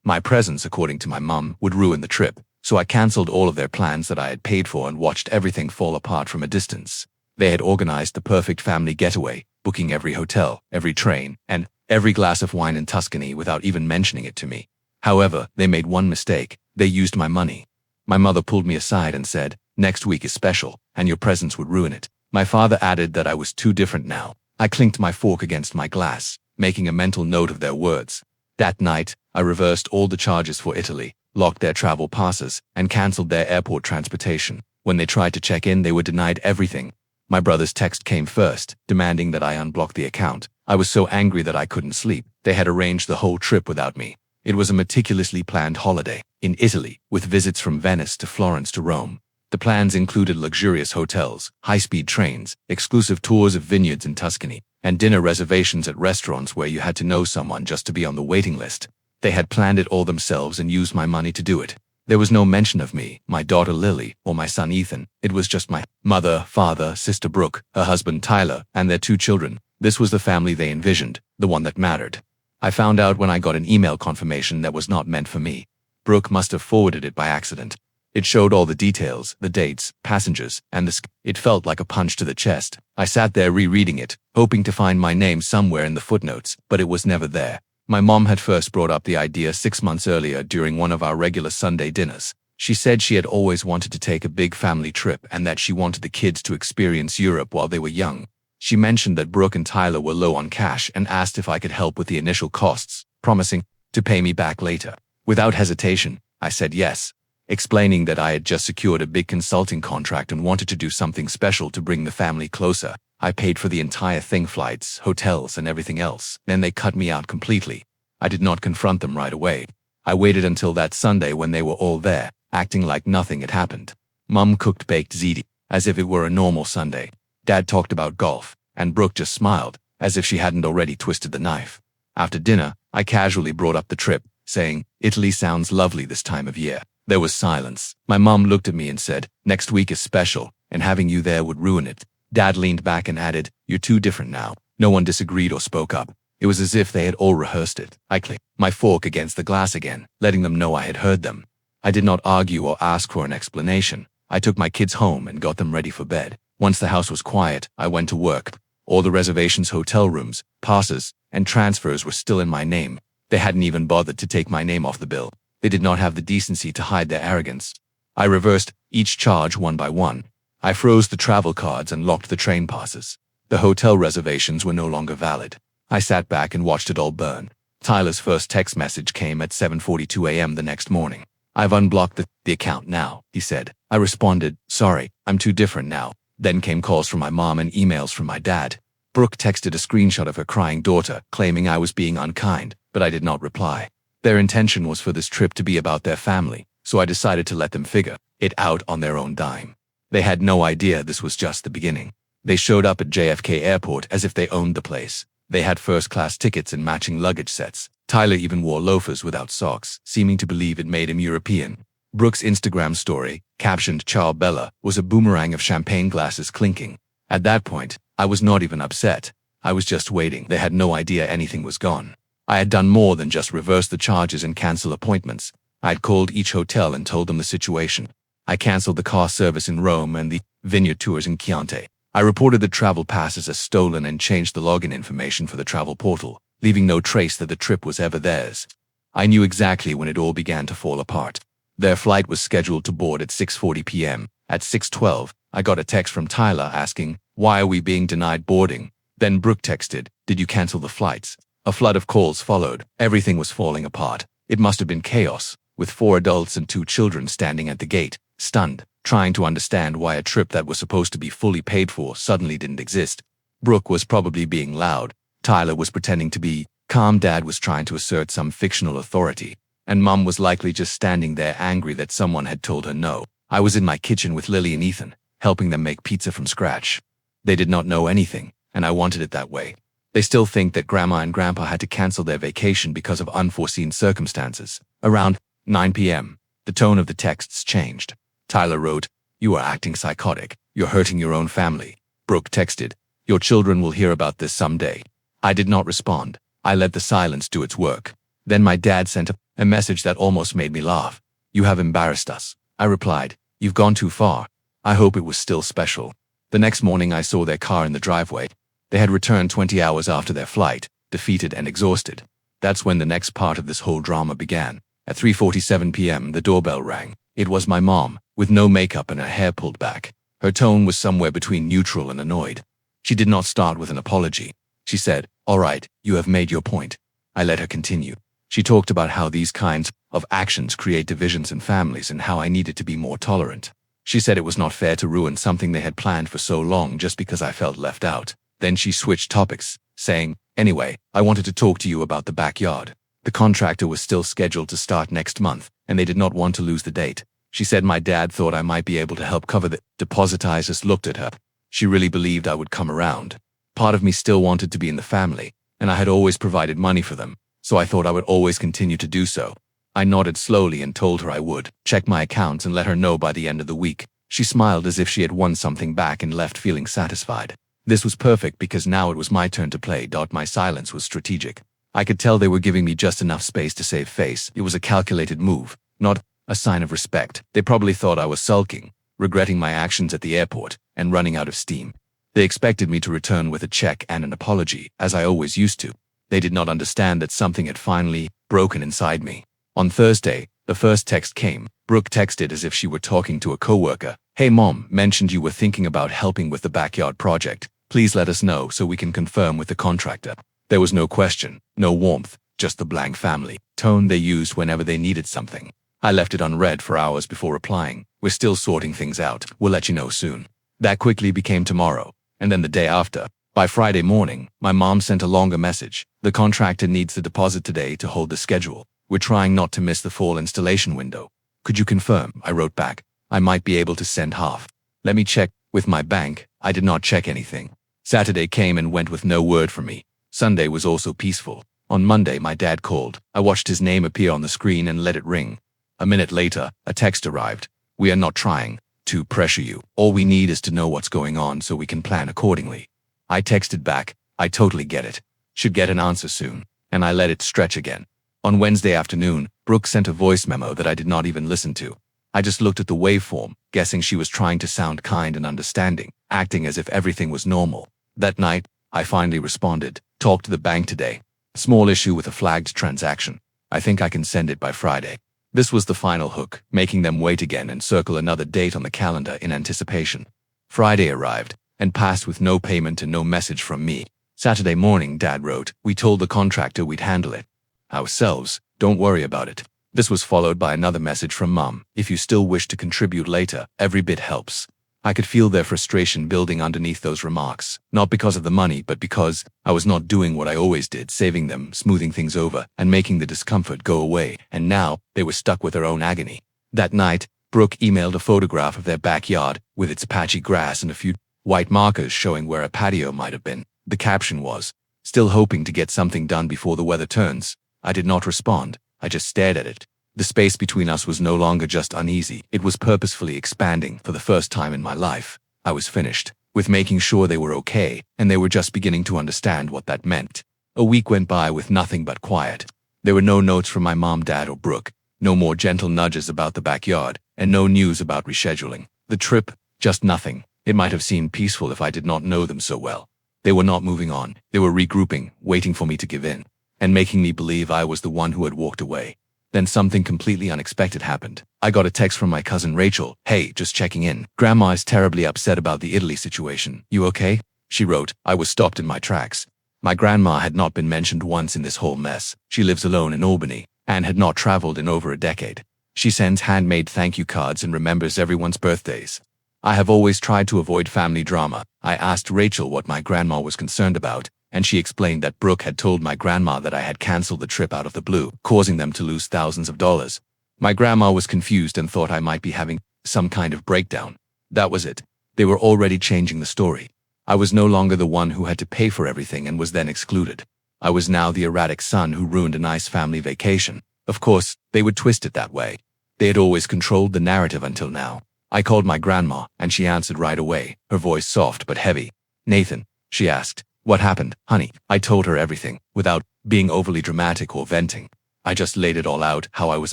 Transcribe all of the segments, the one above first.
My presence, according to my mum, would ruin the trip, so I cancelled all of their plans that I had paid for and watched everything fall apart from a distance. They had organized the perfect family getaway, booking every hotel, every train, and every glass of wine in Tuscany without even mentioning it to me. However, they made one mistake. They used my money. My mother pulled me aside and said, "Next week is special, and your presence would ruin it." My father added that I was too different now. I clinked my fork against my glass, making a mental note of their words. That night, I reversed all the charges for Italy, locked their travel passes, and cancelled their airport transportation. When they tried to check in, they were denied everything. My brother's text came first, demanding that I unblock the account. I was so angry that I couldn't sleep. They had arranged the whole trip without me. It was a meticulously planned holiday in Italy, with visits from Venice to Florence to Rome. The plans included luxurious hotels, high-speed trains, exclusive tours of vineyards in Tuscany, and dinner reservations at restaurants where you had to know someone just to be on the waiting list. They had planned it all themselves and used my money to do it. There was no mention of me, my daughter Lily, or my son Ethan. It was just my mother, father, sister Brooke, her husband Tyler, and their 2 children. This was the family they envisioned, the one that mattered. I found out when I got an email confirmation that was not meant for me. Brooke must have forwarded it by accident. It showed all the details, the dates, passengers, and it felt like a punch to the chest. I sat there rereading it, hoping to find my name somewhere in the footnotes, but it was never there. My mom had first brought up the idea 6 months earlier during one of our regular Sunday dinners. She said she had always wanted to take a big family trip and that she wanted the kids to experience Europe while they were young. She mentioned that Brooke and Tyler were low on cash and asked if I could help with the initial costs, promising to pay me back later. Without hesitation, I said yes, explaining that I had just secured a big consulting contract and wanted to do something special to bring the family closer. I paid for the entire thing, flights, hotels, and everything else. Then they cut me out completely. I did not confront them right away. I waited until that Sunday when they were all there, acting like nothing had happened. Mum cooked baked ziti, as if it were a normal Sunday. Dad talked about golf, and Brooke just smiled, as if she hadn't already twisted the knife. After dinner, I casually brought up the trip, saying, "Italy sounds lovely this time of year." There was silence. My mom looked at me and said, "Next week is special, and having you there would ruin it." Dad leaned back and added, "You're too different now." No one disagreed or spoke up. It was as if they had all rehearsed it. I clicked my fork against the glass again, letting them know I had heard them. I did not argue or ask for an explanation. I took my kids home and got them ready for bed. Once the house was quiet, I went to work. All the reservations, hotel rooms, passes, and transfers were still in my name. They hadn't even bothered to take my name off the bill. They did not have the decency to hide their arrogance. I reversed each charge one by one. I froze the travel cards and locked the train passes. The hotel reservations were no longer valid. I sat back and watched it all burn. Tyler's first text message came at 7:42 a.m. the next morning. "I've unblocked the account now," he said. I responded, "Sorry, I'm too different now." Then came calls from my mom and emails from my dad. Brooke texted a screenshot of her crying daughter, claiming I was being unkind, but I did not reply. Their intention was for this trip to be about their family, so I decided to let them figure it out on their own dime. They had no idea this was just the beginning. They showed up at JFK Airport as if they owned the place. They had first-class tickets and matching luggage sets. Tyler even wore loafers without socks, seeming to believe it made him European. Brooke's Instagram story, captioned "Ciao Bella," was a boomerang of champagne glasses clinking. At that point, I was not even upset. I was just waiting. They had no idea anything was gone. I had done more than just reverse the charges and cancel appointments. I had called each hotel and told them the situation. I canceled the car service in Rome and the vineyard tours in Chianti. I reported the travel passes as stolen and changed the login information for the travel portal, leaving no trace that the trip was ever theirs. I knew exactly when it all began to fall apart. Their flight was scheduled to board at 6:40 p.m. At 6:12, I got a text from Tyler asking, "Why are we being denied boarding?" Then Brooke texted, "Did you cancel the flights?" A flood of calls followed. Everything was falling apart. It must have been chaos, with 4 adults and 2 children standing at the gate, stunned, trying to understand why a trip that was supposed to be fully paid for suddenly didn't exist. Brooke was probably being loud. Tyler was pretending to be calm. Dad was trying to assert some fictional authority. And Mum was likely just standing there angry that someone had told her no. I was in my kitchen with Lily and Ethan, helping them make pizza from scratch. They did not know anything, and I wanted it that way. They still think that Grandma and Grandpa had to cancel their vacation because of unforeseen circumstances. Around 9 p.m., the tone of the texts changed. Tyler wrote, "You are acting psychotic. You're hurting your own family." Brooke texted, "Your children will hear about this someday." I did not respond. I let the silence do its work. Then my dad sent a message that almost made me laugh. "You have embarrassed us," I replied. "You've gone too far." I hope it was still special. The next morning I saw their car in the driveway. They had returned 20 hours after their flight, defeated and exhausted. That's when the next part of this whole drama began. At 3:47 p.m. the doorbell rang. It was my mom, with no makeup and her hair pulled back. Her tone was somewhere between neutral and annoyed. She did not start with an apology. She said, "All right, you have made your point." I let her continue. She talked about how these kinds of actions create divisions in families and how I needed to be more tolerant. She said it was not fair to ruin something they had planned for so long just because I felt left out. Then she switched topics, saying, "Anyway, I wanted to talk to you about the backyard. The contractor was still scheduled to start next month, and they did not want to lose the date." She said my dad thought I might be able to help cover the deposit. I just looked at her. She really believed I would come around. Part of me still wanted to be in the family, and I had always provided money for them, so I thought I would always continue to do so. I nodded slowly and told her I would check my accounts and let her know by the end of the week. She smiled as if she had won something back and left feeling satisfied. This was perfect because now it was my turn to play. My silence was strategic. I could tell they were giving me just enough space to save face. It was a calculated move, not a sign of respect. They probably thought I was sulking, regretting my actions at the airport, and running out of steam. They expected me to return with a check and an apology, as I always used to. They did not understand that something had finally broken inside me. On Thursday, the first text came. Brooke texted as if she were talking to a coworker. "Hey mom, mentioned you were thinking about helping with the backyard project. Please let us know so we can confirm with the contractor." There was no question, no warmth, just the blank family tone they used whenever they needed something. I left it unread for hours before replying. "We're still sorting things out. We'll let you know soon." That quickly became tomorrow, and then the day after. By Friday morning, my mom sent a longer message. "The contractor needs the deposit today to hold the schedule. We're trying not to miss the fall installation window. Could you confirm?" I wrote back. "I might be able to send half. Let me check with my bank." I did not check anything. Saturday came and went with no word from me. Sunday was also peaceful. On Monday, my dad called. I watched his name appear on the screen and let it ring. A minute later, a text arrived. "We are not trying to pressure you. All we need is to know what's going on so we can plan accordingly." I texted back, "I totally get it. Should get an answer soon." And I let it stretch again. On Wednesday afternoon, Brooke sent a voice memo that I did not even listen to. I just looked at the waveform, guessing she was trying to sound kind and understanding, acting as if everything was normal. That night, I finally responded. "Talk to the bank today. Small issue with a flagged transaction. I think I can send it by Friday." This was the final hook, making them wait again and circle another date on the calendar in anticipation. Friday arrived, and passed with no payment and no message from me. Saturday morning, Dad wrote, "We told the contractor we'd handle it ourselves. Don't worry about it." This was followed by another message from Mom. "If you still wish to contribute later, every bit helps." I could feel their frustration building underneath those remarks, not because of the money, but because I was not doing what I always did, saving them, smoothing things over, and making the discomfort go away, and now they were stuck with their own agony. That night, Brooke emailed a photograph of their backyard, with its patchy grass and a few white markers showing where a patio might have been. The caption was, "Still hoping to get something done before the weather turns." I did not respond. I just stared at it. The space between us was no longer just uneasy. It was purposefully expanding. For the first time in my life, I was finished with making sure they were okay, and they were just beginning to understand what that meant. A week went by with nothing but quiet. There were no notes from my mom, Dad, or Brooke, no more gentle nudges about the backyard, and no news about rescheduling the trip, just nothing. It might have seemed peaceful if I did not know them so well. They were not moving on. They were regrouping, waiting for me to give in, and making me believe I was the one who had walked away. Then something completely unexpected happened. I got a text from my cousin Rachel. "Hey, just checking in. Grandma is terribly upset about the Italy situation. You okay?" She wrote. I was stopped in my tracks. My grandma had not been mentioned once in this whole mess. She lives alone in Albany, and had not traveled in over a decade. She sends handmade thank you cards and remembers everyone's birthdays. I have always tried to avoid family drama. I asked Rachel what my grandma was concerned about, and she explained that Brooke had told my grandma that I had canceled the trip out of the blue, causing them to lose thousands of dollars. My grandma was confused and thought I might be having some kind of breakdown. That was it. They were already changing the story. I was no longer the one who had to pay for everything and was then excluded. I was now the erratic son who ruined a nice family vacation. Of course, they would twist it that way. They had always controlled the narrative until now. I called my grandma, and she answered right away, her voice soft but heavy. "Nathan," she asked. "What happened, honey?" I told her everything, without being overly dramatic or venting. I just laid it all out, how I was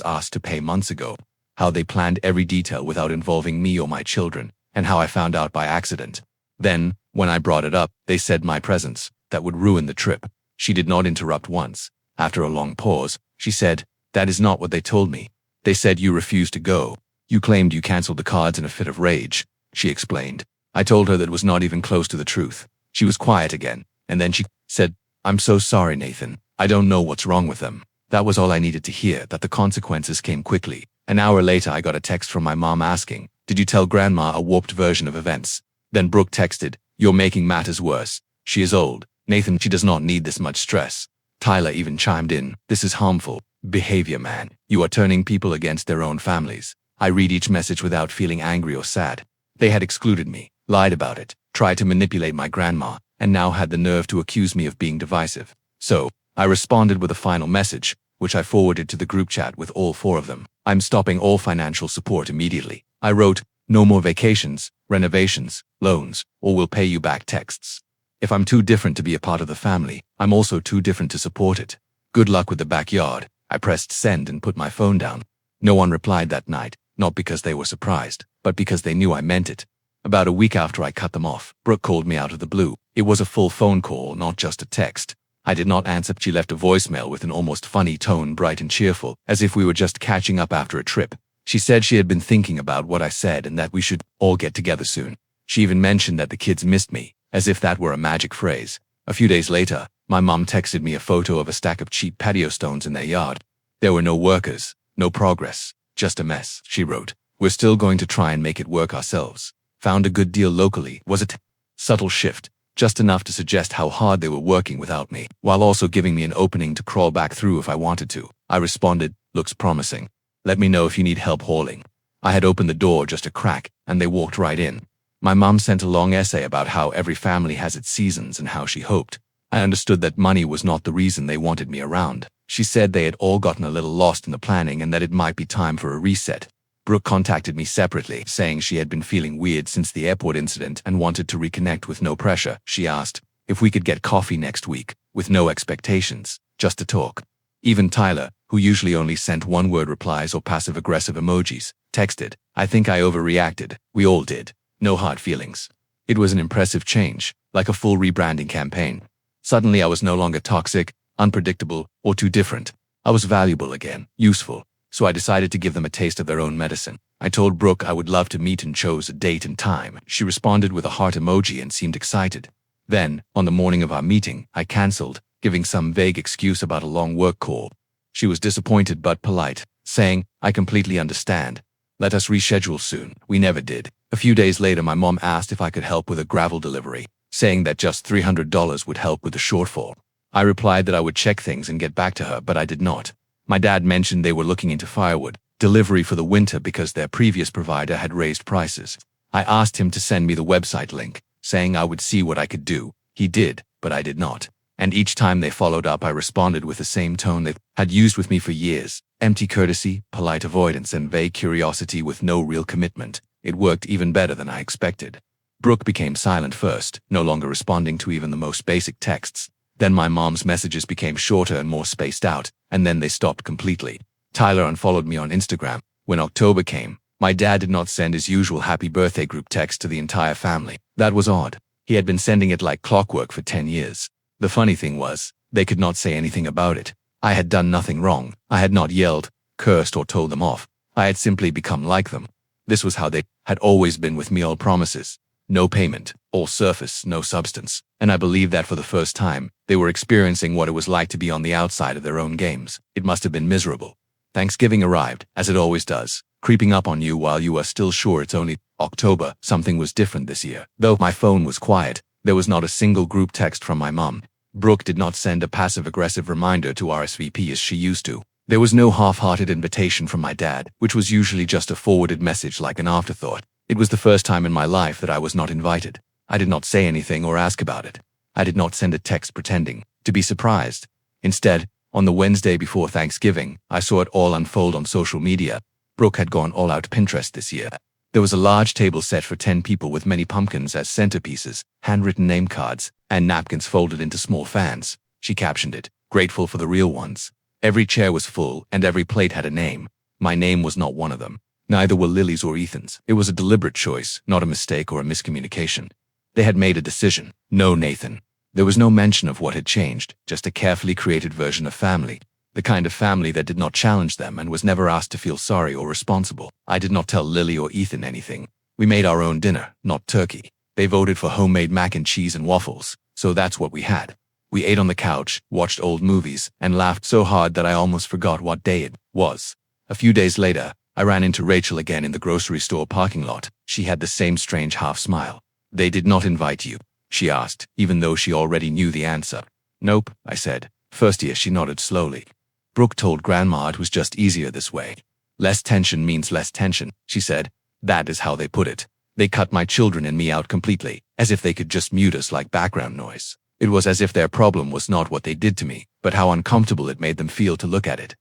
asked to pay months ago, how they planned every detail without involving me or my children, and how I found out by accident. Then, when I brought it up, they said my presence, that would ruin the trip. She did not interrupt once. After a long pause, she said, "That is not what they told me. They said you refused to go. You claimed you canceled the cards in a fit of rage," she explained. I told her that was not even close to the truth. She was quiet again, and then she said, "I'm so sorry, Nathan. I don't know what's wrong with them." That was all I needed to hear, that the consequences came quickly. An hour later, I got a text from my mom asking, "Did you tell Grandma a warped version of events?" Then Brooke texted, "You're making matters worse. She is old. Nathan, she does not need this much stress." Tyler even chimed in, "This is harmful behavior, man. You are turning people against their own families." I read each message without feeling angry or sad. They had excluded me, lied about it, tried to manipulate my grandma, and now had the nerve to accuse me of being divisive. So, I responded with a final message, which I forwarded to the group chat with all 4 of them. "I'm stopping all financial support immediately." I wrote, "No more vacations, renovations, loans, or we'll pay you back texts. If I'm too different to be a part of the family, I'm also too different to support it. Good luck with the backyard." I pressed send and put my phone down. No one replied that night, not because they were surprised, but because they knew I meant it. About a week after I cut them off, Brooke called me out of the blue. It was a full phone call, not just a text. I did not answer. She left a voicemail with an almost funny tone, bright and cheerful, as if we were just catching up after a trip. She said she had been thinking about what I said and that we should all get together soon. She even mentioned that the kids missed me, as if that were a magic phrase. A few days later, my mom texted me a photo of a stack of cheap patio stones in their yard. There were no workers, no progress, just a mess, she wrote. "We're still going to try and make it work ourselves. Found a good deal locally." Was a subtle shift, just enough to suggest how hard they were working without me, while also giving me an opening to crawl back through if I wanted to. I responded, "Looks promising. Let me know if you need help hauling." I had opened the door just a crack, and they walked right in. My mom sent a long essay about how every family has its seasons and how she hoped. I understood that money was not the reason they wanted me around. She said they had all gotten a little lost in the planning and that it might be time for a reset. Brooke contacted me separately, saying she had been feeling weird since the airport incident and wanted to reconnect with no pressure. She asked if we could get coffee next week, with no expectations, just to talk. Even Tyler, who usually only sent one-word replies or passive-aggressive emojis, texted, "I think I overreacted." We all did. No hard feelings. It was an impressive change, like a full rebranding campaign. Suddenly I was no longer toxic, unpredictable, or too different. I was valuable again, useful. So I decided to give them a taste of their own medicine. I told Brooke I would love to meet and chose a date and time. She responded with a heart emoji and seemed excited. Then, on the morning of our meeting, I cancelled, giving some vague excuse about a long work call. She was disappointed but polite, saying, "I completely understand. Let us reschedule soon." We never did. A few days later, my mom asked if I could help with a gravel delivery, saying that just $300 would help with the shortfall. I replied that I would check things and get back to her, but I did not. My dad mentioned they were looking into firewood delivery for the winter because their previous provider had raised prices. I asked him to send me the website link, saying I would see what I could do. He did, but I did not. And each time they followed up, I responded with the same tone they had used with me for years: empty courtesy, polite avoidance, and vague curiosity with no real commitment. It worked even better than I expected. Brooke became silent first, no longer responding to even the most basic texts. Then my mom's messages became shorter and more spaced out, and then they stopped completely. Tyler unfollowed me on Instagram. When October came, my dad did not send his usual happy birthday group text to the entire family. That was odd. He had been sending it like clockwork for 10 years. The funny thing was, they could not say anything about it. I had done nothing wrong. I had not yelled, cursed, or told them off. I had simply become like them. This was how they had always been with me, all promises. No payment, all surface, no substance. And I believe that for the first time, they were experiencing what it was like to be on the outside of their own games. It must have been miserable. Thanksgiving arrived, as it always does, creeping up on you while you are still sure it's only October. Something was different this year. Though my phone was quiet, there was not a single group text from my mom. Brooke did not send a passive-aggressive reminder to RSVP as she used to. There was no half-hearted invitation from my dad, which was usually just a forwarded message like an afterthought. It was the first time in my life that I was not invited. I did not say anything or ask about it. I did not send a text pretending to be surprised. Instead, on the Wednesday before Thanksgiving, I saw it all unfold on social media. Brooke had gone all out Pinterest this year. There was a large table set for 10 people with many pumpkins as centerpieces, handwritten name cards, and napkins folded into small fans. She captioned it, "Grateful for the real ones." Every chair was full, and every plate had a name. My name was not one of them. Neither were Lily's or Ethan's. It was a deliberate choice, not a mistake or a miscommunication. They had made a decision. No, Nathan. There was no mention of what had changed, just a carefully created version of family. The kind of family that did not challenge them and was never asked to feel sorry or responsible. I did not tell Lily or Ethan anything. We made our own dinner, not turkey. They voted for homemade mac and cheese and waffles, so that's what we had. We ate on the couch, watched old movies, and laughed so hard that I almost forgot what day it was. A few days later, I ran into Rachel again in the grocery store parking lot. She had the same strange half smile. "They did not invite you?" she asked, even though she already knew the answer. "Nope," I said. "First year," she nodded slowly. "Brooke told Grandma it was just easier this way. Less tension means less tension," she said. "That is how they put it. They cut my children and me out completely, as if they could just mute us like background noise. It was as if their problem was not what they did to me, but how uncomfortable it made them feel to look at it."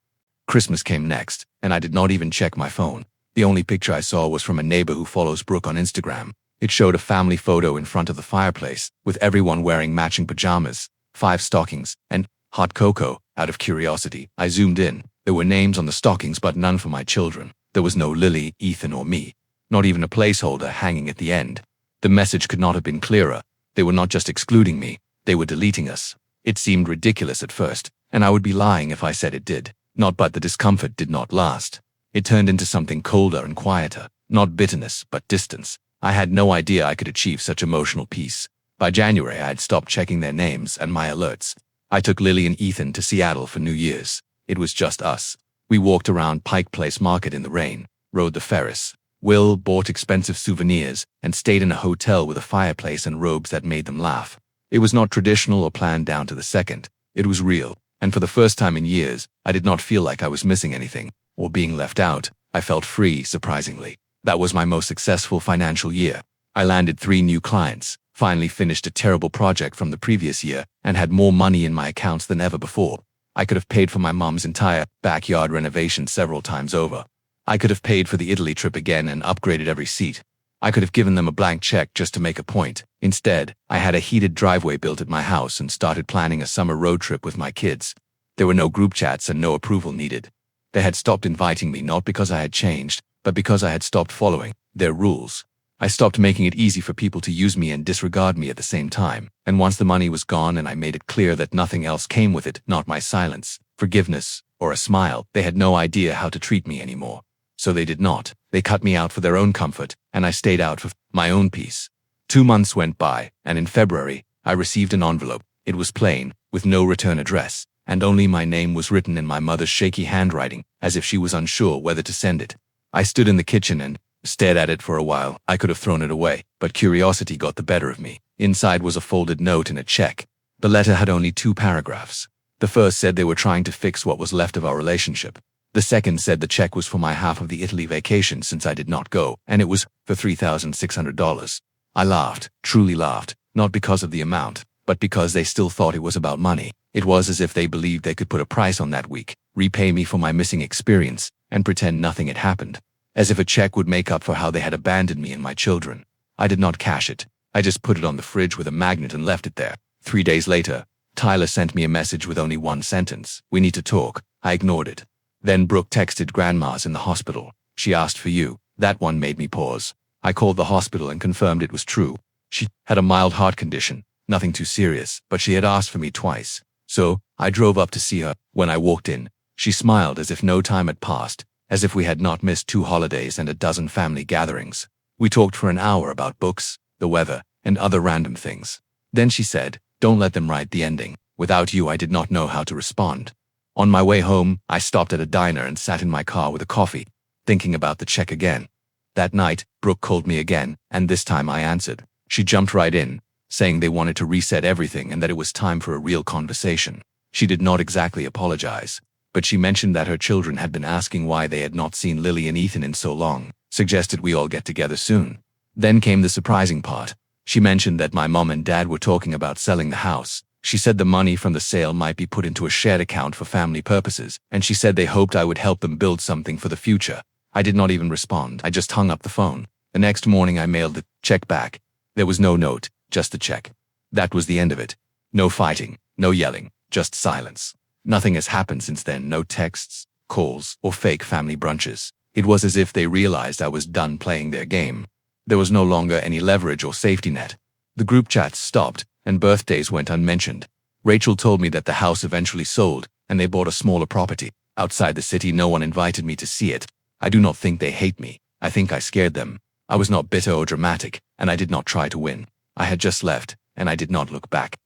Christmas came next, and I did not even check my phone. The only picture I saw was from a neighbor who follows Brooke on Instagram. It showed a family photo in front of the fireplace, with everyone wearing matching pajamas, 5 stockings, and hot cocoa. Out of curiosity, I zoomed in. There were names on the stockings, but none for my children. There was no Lily, Ethan, or me. Not even a placeholder hanging at the end. The message could not have been clearer. They were not just excluding me, they were deleting us. It seemed ridiculous at first, and I would be lying if I said it did. But the discomfort did not last. It turned into something colder and quieter. Not bitterness, but distance. I had no idea I could achieve such emotional peace. By January, I had stopped checking their names and my alerts. I took Lily and Ethan to Seattle for New Year's. It was just us. We walked around Pike Place Market in the rain, rode the Ferris. Will bought expensive souvenirs, and stayed in a hotel with a fireplace and robes that made them laugh. It was not traditional or planned down to the second. It was real, and for the first time in years, I did not feel like I was missing anything, or being left out. I felt free, surprisingly. That was my most successful financial year. I landed 3 new clients, finally finished a terrible project from the previous year, and had more money in my accounts than ever before. I could have paid for my mom's entire backyard renovation several times over. I could have paid for the Italy trip again and upgraded every seat. I could have given them a blank check just to make a point. Instead, I had a heated driveway built at my house and started planning a summer road trip with my kids. There were no group chats and no approval needed. They had stopped inviting me not because I had changed, but because I had stopped following their rules. I stopped making it easy for people to use me and disregard me at the same time. And once the money was gone and I made it clear that nothing else came with it, not my silence, forgiveness, or a smile, they had no idea how to treat me anymore. So they did not. They cut me out for their own comfort, and I stayed out for my own peace. 2 months went by, and in February, I received an envelope. It was plain, with no return address, and only my name was written in my mother's shaky handwriting, as if she was unsure whether to send it. I stood in the kitchen and stared at it for a while. I could have thrown it away, but curiosity got the better of me. Inside was a folded note and a check. The letter had only 2 paragraphs. The first said they were trying to fix what was left of our relationship. The second said the check was for my half of the Italy vacation since I did not go, and it was for $3,600. I laughed, truly laughed, not because of the amount, but because they still thought it was about money. It was as if they believed they could put a price on that week, repay me for my missing experience, and pretend nothing had happened. As if a check would make up for how they had abandoned me and my children. I did not cash it. I just put it on the fridge with a magnet and left it there. 3 days later, Tyler sent me a message with only 1 sentence. "We need to talk." I ignored it. Then Brooke texted Grandma's in the hospital. "She asked for you." That one made me pause. I called the hospital and confirmed it was true. She had a mild heart condition, nothing too serious, but she had asked for me twice. So, I drove up to see her. When I walked in, she smiled as if no time had passed, as if we had not missed 2 holidays and a dozen family gatherings. We talked for an hour about books, the weather, and other random things. Then she said, "Don't let them write the ending. Without you, I did not know how to respond." On my way home, I stopped at a diner and sat in my car with a coffee, thinking about the check again. That night, Brooke called me again, and this time I answered. She jumped right in, saying they wanted to reset everything and that it was time for a real conversation. She did not exactly apologize, but she mentioned that her children had been asking why they had not seen Lily and Ethan in so long, suggested we all get together soon. Then came the surprising part. She mentioned that my mom and dad were talking about selling the house. She said the money from the sale might be put into a shared account for family purposes, and she said they hoped I would help them build something for the future. I did not even respond. I just hung up the phone. The next morning I mailed the check back. There was no note, just the check. That was the end of it. No fighting, no yelling, just silence. Nothing has happened since then, no texts, calls, or fake family brunches. It was as if they realized I was done playing their game. There was no longer any leverage or safety net. The group chats stopped, and birthdays went unmentioned. Rachel told me that the house eventually sold, and they bought a smaller property. Outside the city, no one invited me to see it. I do not think they hate me. I think I scared them. I was not bitter or dramatic, and I did not try to win. I had just left, and I did not look back.